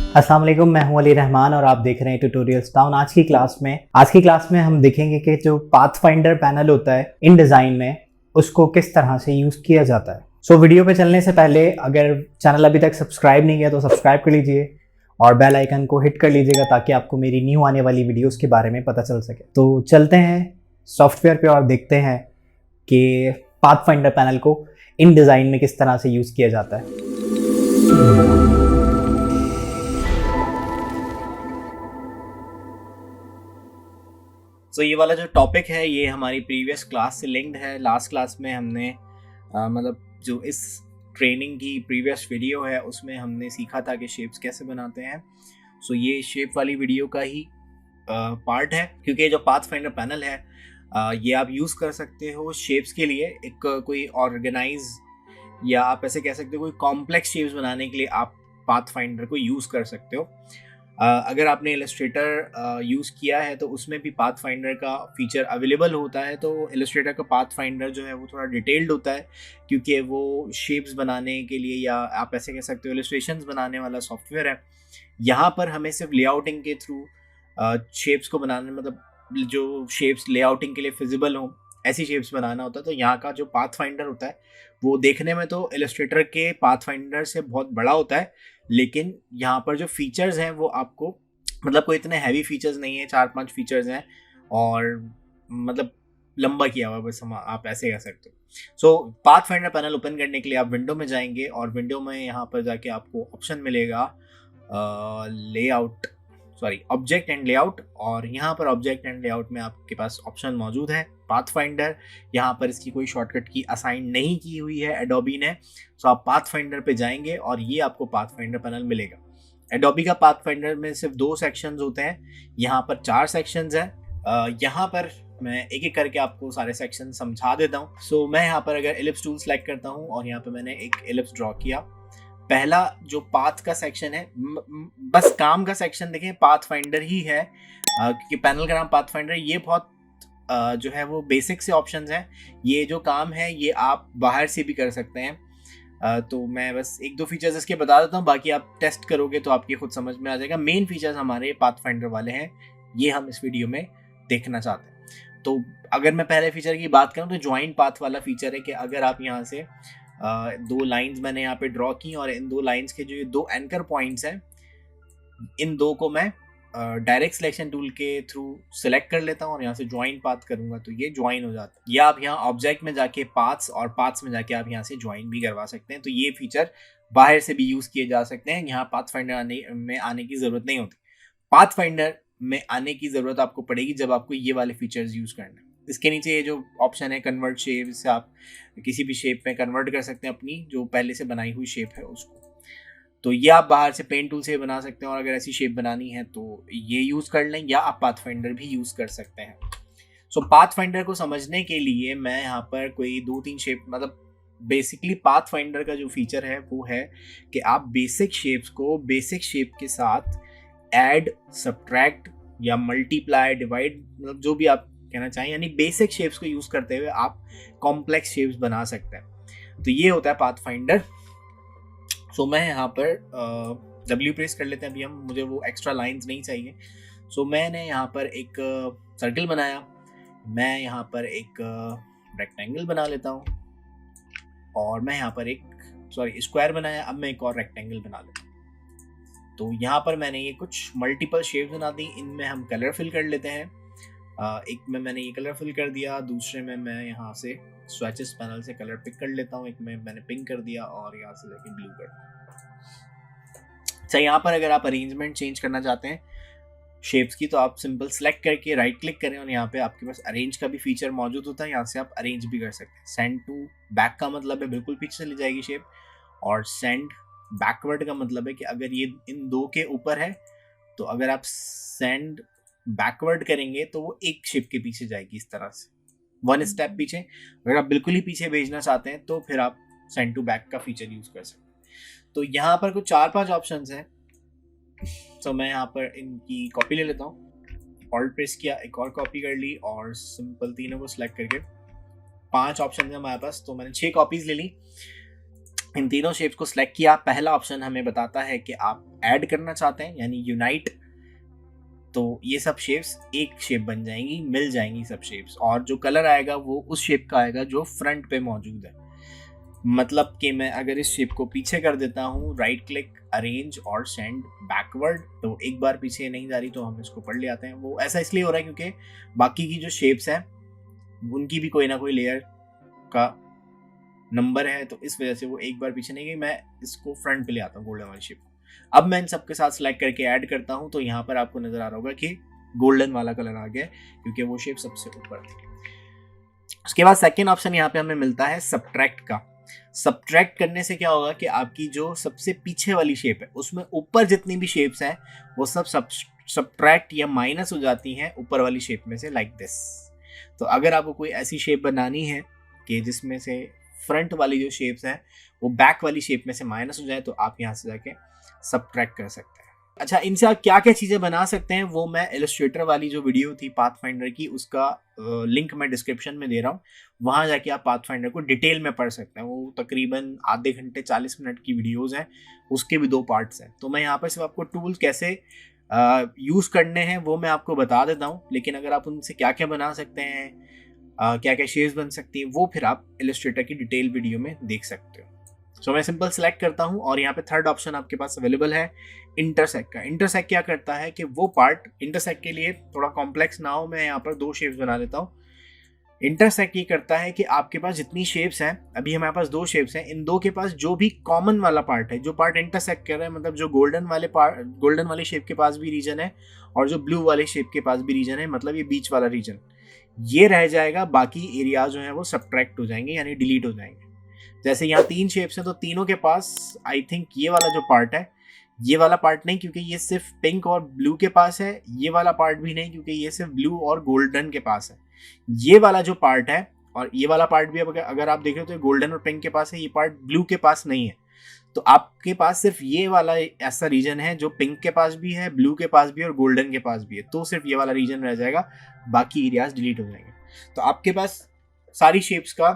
अस्सलाम वालेकुम, मैं हूं अली रहमान और आप देख रहे हैं ट्यूटोरियल्स टाउन। आज की क्लास में हम देखेंगे कि जो पाथफाइंडर पैनल होता है इन डिज़ाइन में, उसको किस तरह से यूज़ किया जाता है। वीडियो पे चलने से पहले अगर चैनल अभी तक सब्सक्राइब नहीं किया तो सब्सक्राइब कर लीजिए और बेल आइकन को हिट कर लीजिएगा ताकि आपको मेरी न्यू आने वाली वीडियोस के बारे में पता चल सके। तो चलते हैं सॉफ्टवेयर पे और देखते हैं कि पाथफाइंडर पैनल को इन डिज़ाइन में किस तरह से यूज़ किया जाता है। ये वाला जो टॉपिक है ये हमारी प्रीवियस क्लास से लिंक्ड है। लास्ट क्लास में हमने मतलब जो इस ट्रेनिंग की प्रीवियस वीडियो है उसमें हमने सीखा था कि शेप्स कैसे बनाते हैं। ये शेप वाली वीडियो का ही पार्ट है, क्योंकि जो पाथफाइंडर पैनल है ये आप यूज़ कर सकते हो शेप्स के लिए। एक कोई ऑर्गेनाइज या आप ऐसे कह सकते हो कोई कॉम्प्लेक्स शेप्स बनाने के लिए आप पाथफाइंडर को यूज़ कर सकते हो। अगर आपने इलस्ट्रेटर यूज़ किया है तो उसमें भी पाथफाइंडर का फीचर अवेलेबल होता है। तो इलस्ट्रेटर का पाथफाइंडर जो है वो थोड़ा डिटेल्ड होता है, क्योंकि वो शेप्स बनाने के लिए या आप ऐसे कह सकते हो इलस्ट्रेशंस बनाने वाला सॉफ्टवेयर है। यहाँ पर हमें सिर्फ लेआउटिंग के थ्रू शेप्स को बनाने, मतलब जो शेप्स लेआउटिंग के लिए फिजिबल हों ऐसी शेप्स बनाना होता है। तो यहाँ का जो पाथफाइंडर होता है वो देखने में तो इलस्ट्रेटर के पाथफाइंडर से बहुत बड़ा होता है, लेकिन यहाँ पर जो फीचर्स हैं वो आपको मतलब कोई इतने हैवी फीचर्स नहीं है, 4-5 फीचर्स हैं और मतलब लंबा किया हुआ बस आप ऐसे कह सकते हो। पाथफाइंडर पैनल ओपन करने के लिए आप विंडो में जाएंगे और विंडो में यहाँ पर जाके आपको ऑप्शन मिलेगा ऑब्जेक्ट एंड लेआउट, और यहाँ पर ऑब्जेक्ट एंड लेआउट में आपके पास ऑप्शन मौजूद है पाथफाइंडर। यहाँ पर इसकी कोई शॉर्टकट की असाइन नहीं की हुई है एडोबी ने। आप पाथफाइंडर पे जाएंगे और ये आपको पाथफाइंडर पैनल मिलेगा। एडोबी का पाथफाइंडर में सिर्फ 2 सेक्शंस होते हैं, यहाँ पर 4 सेक्शंस हैं। यहाँ पर मैं एक एक करके आपको सारे सेक्शन समझा देता हूँ। मैं यहाँ पर अगर एलिप्स टूल सेलेक्ट करता हूँ और यहाँ पर मैंने एक एलिप्स ड्रॉ किया। पहला जो पाथ का सेक्शन है, बस काम का सेक्शन देखें पाथफाइंडर ही है, क्योंकि पैनल का नाम पाथफाइंडर है। ये बहुत जो है वो बेसिक से ऑप्शंस हैं। ये जो काम है ये आप बाहर से भी कर सकते हैं। तो मैं बस 1-2 फीचर्स इसके बता देता हूँ, बाकी आप टेस्ट करोगे तो आपके खुद समझ में आ जाएगा। मेन फीचर्स हमारे पाथफाइंडर वाले हैं, ये हम इस वीडियो में देखना चाहते हैं। तो अगर मैं पहले फीचर की बात करूँ तो ज्वाइन पाथ वाला फीचर है कि अगर आप यहाँ से 2 लाइंस मैंने यहाँ पे ड्रॉ की और इन 2 लाइंस के जो ये 2 एंकर पॉइंट्स हैं, इन 2 को मैं डायरेक्ट सिलेक्शन टूल के थ्रू सिलेक्ट कर लेता हूँ और यहाँ से ज्वाइन पाथ करूंगा तो ये ज्वाइन हो जाता है। या आप यहाँ ऑब्जेक्ट में जाके पाथ्स और पाथ्स में जाके आप यहाँ से ज्वाइन भी करवा सकते हैं। तो ये फीचर बाहर से भी यूज़ किए जा सकते हैं, यहाँ पाथफाइंडर में आने की ज़रूरत नहीं होती। पाथफाइंडर में आने की ज़रूरत आपको पड़ेगी जब आपको ये वाले फीचर्स यूज़ करना है। इसके नीचे ये जो ऑप्शन है कन्वर्ट शेप, इससे आप किसी भी शेप में कन्वर्ट कर सकते हैं अपनी जो पहले से बनाई हुई शेप है उसको। तो ये आप बाहर से पेन टूल से बना सकते हैं और अगर ऐसी शेप बनानी है तो ये यूज़ कर लें, या आप पाथफाइंडर भी यूज़ कर सकते हैं। पाथफाइंडर को समझने के लिए मैं यहाँ पर कोई 2-3 शेप, मतलब बेसिकली पाथफाइंडर का जो फीचर है वो है कि आप बेसिक शेप्स को बेसिक शेप के साथ ऐड, सब्ट्रैक्ट या मल्टीप्लाई, डिवाइड, मतलब जो भी आप कहना चाहें, यानी बेसिक शेप्स को यूज़ करते हुए आप कॉम्प्लेक्स शेप्स बना सकते हैं। तो ये होता है पाथफाइंडर। मैं यहाँ पर W प्रेस कर लेते हैं अभी हम, मुझे वो एक्स्ट्रा लाइंस नहीं चाहिए। मैंने यहाँ पर एक सर्कल बनाया, मैं यहाँ पर एक रेक्टेंगल बना लेता हूँ और मैं यहाँ पर एक स्क्वायर बनाया। अब मैं एक और रेक्टेंगल बना लेता हूँ। तो यहाँ पर मैंने ये कुछ मल्टीपल शेप्स बना दी, इनमें हम कलर फिल कर लेते हैं। एक में मैंने ये कलर फिल कर दिया, दूसरे में मैं यहाँ से स्वैचेस पैनल से कलर पिक कर लेता हूँ। एक में मैंने पिंक कर दिया और यहाँ से लेके ब्लू कर दिया। अच्छा, यहाँ पर अगर आप अरेंजमेंट चेंज करना चाहते हैं शेप्स की तो आप सिंपल सेलेक्ट करके राइट क्लिक करें और यहाँ पे आपके पास अरेंज का भी फीचर मौजूद होता है। यहाँ से आप अरेंज भी कर सकते हैं। सेंड टू बैक का मतलब है बिल्कुल पीछे चली जाएगी शेप, और सेंड बैकवर्ड का मतलब है कि अगर ये इन 2 के ऊपर है तो अगर आप सेंड बैकवर्ड करेंगे तो वो एक शेप के पीछे जाएगी, इस तरह से 1 स्टेप पीछे। अगर आप बिल्कुल ही पीछे भेजना चाहते हैं तो फिर आप सेंड टू बैक का फीचर यूज़ कर सकते हैं। तो यहाँ पर कुछ 4-5 ऑप्शंस हैं। मैं यहाँ पर इनकी कॉपी ले लेता हूँ, ऑल्ट प्रेस किया, एक और कॉपी कर ली और सिंपल तीनों को सिलेक्ट करके 5 ऑप्शन है हमारे पास, तो मैंने 6 कॉपीज ले ली। इन तीनों शेप्स को सिलेक्ट किया। पहला ऑप्शन हमें बताता है कि आप ऐड करना चाहते हैं, यानी यूनाइट। तो ये सब शेप्स एक शेप बन जाएंगी, मिल जाएंगी सब शेप्स, और जो कलर आएगा वो उस शेप का आएगा जो फ्रंट पे मौजूद है। मतलब कि मैं अगर इस शेप को पीछे कर देता हूँ, राइट क्लिक, अरेंज और सेंड बैकवर्ड, तो एक बार पीछे नहीं जा रही, तो हम इसको पढ़ ले आते हैं। वो ऐसा इसलिए हो रहा है क्योंकि बाकी की जो शेप्स हैं उनकी भी कोई ना कोई लेयर का नंबर है, तो इस वजह से वो एक बार पीछे नहीं गई। मैं इसको फ्रंट पे ले आता हूँ गोल्डन वाली शेप को। अब मैं इन सबके साथ सिलेक्ट करके ऐड करता हूँ, तो यहाँ पर आपको नजर आ रहा होगा कि गोल्डन वाला कलर आ गया, क्योंकि वो शेप सबसे ऊपर थी। उसके बाद सेकेंड ऑप्शन यहाँ पे हमें मिलता है सब्ट्रैक्ट का। सब्ट्रैक्ट करने से क्या होगा कि आपकी जो सबसे पीछे वाली शेप है उसमें ऊपर जितनी भी शेप्स हैं वो सब सब्ट्रैक्ट या माइनस हो जाती हैं ऊपर वाली शेप में से, लाइक दिस। तो अगर आपको कोई ऐसी शेप बनानी है कि जिसमें से फ्रंट वाली जो शेप्स हैं वो बैक वाली शेप में से माइनस हो जाए, तो आप यहाँ से जाके सब्ट्रैक्ट कर सकते हैं। अच्छा, इनसे आप क्या क्या चीज़ें बना सकते हैं वो मैं इलस्ट्रेटर वाली जो वीडियो थी पाथफाइंडर की, उसका लिंक मैं डिस्क्रिप्शन में दे रहा हूँ, वहाँ जाके आप पाथफाइंडर को डिटेल में पढ़ सकते हैं। वो तकरीबन आधे घंटे 40 मिनट की वीडियोज़ हैं, उसके भी 2 पार्ट्स हैं। तो मैं यहाँ पर सिर्फ आपको टूल्स कैसे यूज़ करने हैं वो मैं आपको बता देता हूँ, लेकिन अगर आप उनसे क्या क्या बना सकते हैं, क्या क्या शेप्स बन सकती है, वो फिर आप इलस्ट्रेटर की डिटेल वीडियो में देख सकते हो। सो मैं सिंपल सेलेक्ट करता हूँ, और यहाँ पे थर्ड ऑप्शन आपके पास अवेलेबल है इंटरसेक्ट का। इंटरसेक्ट क्या करता है कि वो पार्ट, इंटरसेक्ट के लिए थोड़ा कॉम्प्लेक्स ना हो, मैं यहाँ पर 2 शेप्स बना लेता हूँ। इंटरसेक्ट ये करता है कि आपके पास जितनी शेप्स हैं, अभी हमारे पास 2 शेप्स हैं, इन 2 के पास जो भी कॉमन वाला पार्ट है, जो पार्ट इंटरसेक्ट कर रहा है, मतलब जो गोल्डन वाले शेप के पास भी रीजन है और जो ब्लू वाले शेप के पास भी रीजन है, मतलब ये बीच वाला रीजन, ये रह जाएगा। बाकी एरिया जो है वो सब्ट्रैक्ट हो जाएंगे, यानी डिलीट हो जाएंगे। जैसे यहाँ 3 शेप्स हैं, तो तीनों के पास आई थिंक ये वाला जो पार्ट है, ये वाला पार्ट नहीं, क्योंकि ये सिर्फ पिंक और ब्लू के पास है। ये वाला पार्ट भी नहीं, क्योंकि ये सिर्फ ब्लू और गोल्डन के पास है। ये वाला जो पार्ट है और ये वाला पार्ट भी, अगर आप देखें तो गोल्डन और पिंक के पास है, ये पार्ट ब्लू के पास नहीं है। तो आपके पास सिर्फ ये वाला ऐसा रीजन है जो पिंक के पास भी है, ब्लू के पास भी है और गोल्डन के पास भी है। तो सिर्फ ये वाला रीजन रह जाएगा, बाकी एरियाज डिलीट हो जाएंगे। तो आपके पास सारी शेप्स का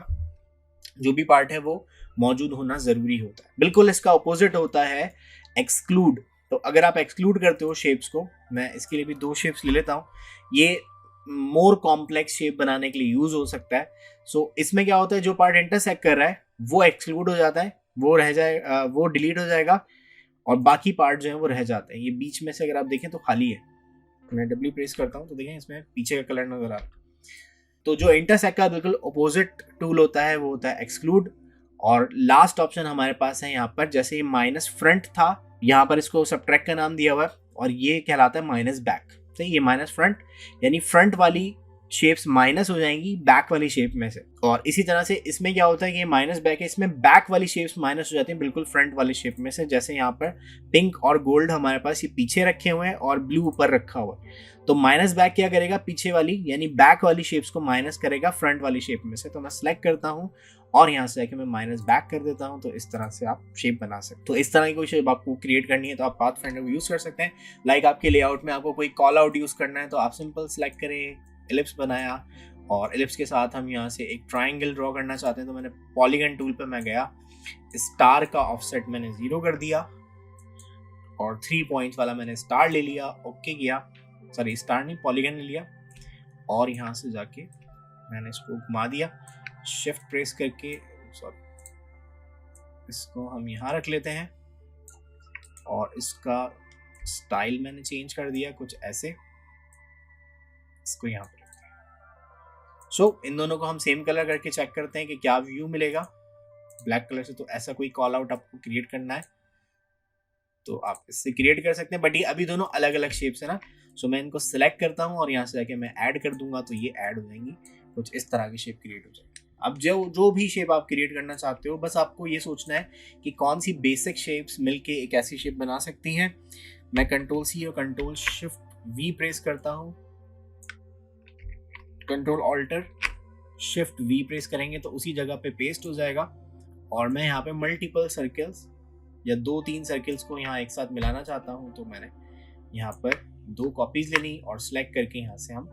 जो भी पार्ट है वो मौजूद होना जरूरी होता है। बिल्कुल इसका ऑपोजिट होता है एक्सक्लूड। तो अगर आप एक्सक्लूड करते हो शेप्स को, मैं इसके लिए भी 2 शेप्स ले लेता हूँ, ये मोर कॉम्प्लेक्स शेप बनाने के लिए यूज हो सकता है। सो इसमें क्या होता है, जो पार्ट इंटरसेक्ट कर रहा है वो एक्सक्लूड हो जाता है, वो रह जाए, वो डिलीट हो जाएगा, और बाकी पार्ट जो है वो रह जाते हैं। ये बीच में से अगर आप देखें तो खाली है। मैं डब्ल्यू प्रेस करता हूँ तो देखें इसमें पीछे का कलर नजर आ रहा है। तो जो इंटरसेक्ट का बिल्कुल अपोजिट टूल होता है वो होता है एक्सक्लूड। और लास्ट ऑप्शन हमारे पास है यहाँ पर, जैसे ये माइनस फ्रंट था, यहाँ पर इसको सब्ट्रैक्ट का नाम दिया हुआ है, और ये कहलाता है माइनस बैक। सही, ये माइनस फ्रंट, यानी फ्रंट वाली शेप्स माइनस हो जाएंगी बैक वाली शेप में से। और इसी तरह से इसमें क्या होता है कि ये माइनस बैक है, इसमें बैक वाली शेप्स माइनस हो जाती हैं बिल्कुल फ्रंट वाली शेप में से। जैसे यहाँ पर पिंक और गोल्ड हमारे पास ये पीछे रखे हुए हैं और ब्लू ऊपर रखा हुआ है। तो माइनस बैक क्या करेगा, पीछे वाली यानी बैक वाली शेप्स को माइनस करेगा फ्रंट वाली शेप में से। तो मैं सिलेक्ट करता हूँ और यहाँ से जाके मैं माइनस बैक कर देता हूँ। तो इस तरह से आप शेप बना सकते हैं। तो इस तरह की कोई शेप आपको क्रिएट करनी है तो आप पाथफाइंडर को यूज कर सकते हैं। लाइक आपके लेआउट में आपको कोई कॉल आउट यूज करना है तो आप सिंपल सिलेक्ट करें, एलिप्स बनाया, और एलिप्स के साथ हम यहाँ से एक ट्राइंगल ड्रॉ करना चाहते हैं। तो मैंने पॉलीगन टूल पे मैं गया, स्टार का ऑफसेट मैंने 0 कर दिया और 3 पॉइंट्स वाला मैंने स्टार ले लिया, ओके किया, सॉरी स्टार नहीं पॉलीगन ले लिया, और यहाँ से जाके मैंने इसको घुमा दिया शिफ्ट प्रेस करके। सॉरी, इसको हम यहाँ रख लेते हैं और इसका स्टाइल मैंने चेंज कर दिया कुछ ऐसे, इसको यहाँ पर। सो इन दोनों को हम सेम कलर करके चेक करते हैं कि क्या व्यू मिलेगा ब्लैक कलर से। तो ऐसा कोई कॉल आउट आपको क्रिएट करना है तो आप इससे क्रिएट कर सकते हैं, बट ये अभी दोनों अलग अलग शेप्स है ना। सो मैं इनको सिलेक्ट करता हूँ और यहाँ से जाके मैं ऐड कर दूंगा, तो ये ऐड हो जाएंगी, कुछ इस तरह की शेप क्रिएट हो जाएगी। अब जो भी शेप आप क्रिएट करना चाहते हो, बस आपको ये सोचना है कि कौन सी बेसिक शेप्स मिलके एक ऐसी शेप बना सकती हैं। मैं कंट्रोल C और कंट्रोल शिफ्ट V प्रेस करता हूँ, control alter shift V press करेंगे तो उसी जगह पे पेस्ट हो जाएगा। और मैं यहाँ पे मल्टीपल सर्कल्स या 2-3 सर्कल्स को यहाँ एक साथ मिलाना चाहता हूँ, तो मैंने यहाँ पर 2 कॉपीज लेनी और सिलेक्ट करके यहाँ से हम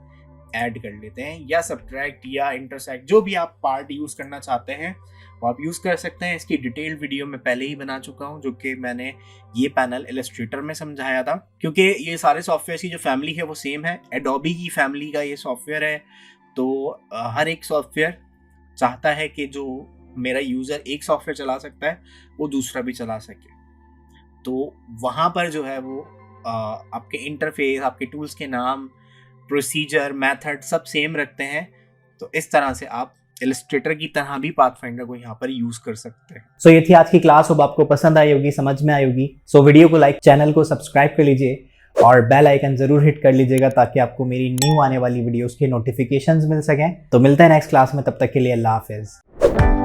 ऐड कर लेते हैं, या सब्ट्रैक्ट या इंटरसेक्ट, जो भी आप पार्ट यूज़ करना चाहते हैं वो आप यूज़ कर सकते हैं। इसकी डिटेल्ड वीडियो मैं पहले ही बना चुका हूँ, जो कि मैंने ये पैनल इलस्ट्रेटर में समझाया था, क्योंकि ये सारे सॉफ्टवेयर की जो फैमिली है वो सेम है, एडोबी की फैमिली का ये सॉफ्टवेयर है। तो हर एक सॉफ्टवेयर चाहता है कि जो मेरा यूज़र एक सॉफ्टवेयर चला सकता है वो दूसरा भी चला सके। तो वहाँ पर जो है वो आपके इंटरफेस, आपके टूल्स के नाम, प्रोसीजर, मेथड सब सेम रखते हैं। तो इस तरह से आप इलस्ट्रेटर की तरह भी पाथफाइंडर को यहाँ पर यूज कर सकते हैं। सो ये थी आज की क्लास। होप आपको पसंद आई होगी, समझ में आई होगी। सो वीडियो को लाइक, चैनल को सब्सक्राइब कर लीजिए और बेल आइकन जरूर हिट कर लीजिएगा ताकि आपको मेरी न्यू आने वाली वीडियोस के नोटिफिकेशंस मिल सकें। तो मिलते हैं नेक्स्ट क्लास में, तब तक के लिए अल्लाह हाफिज।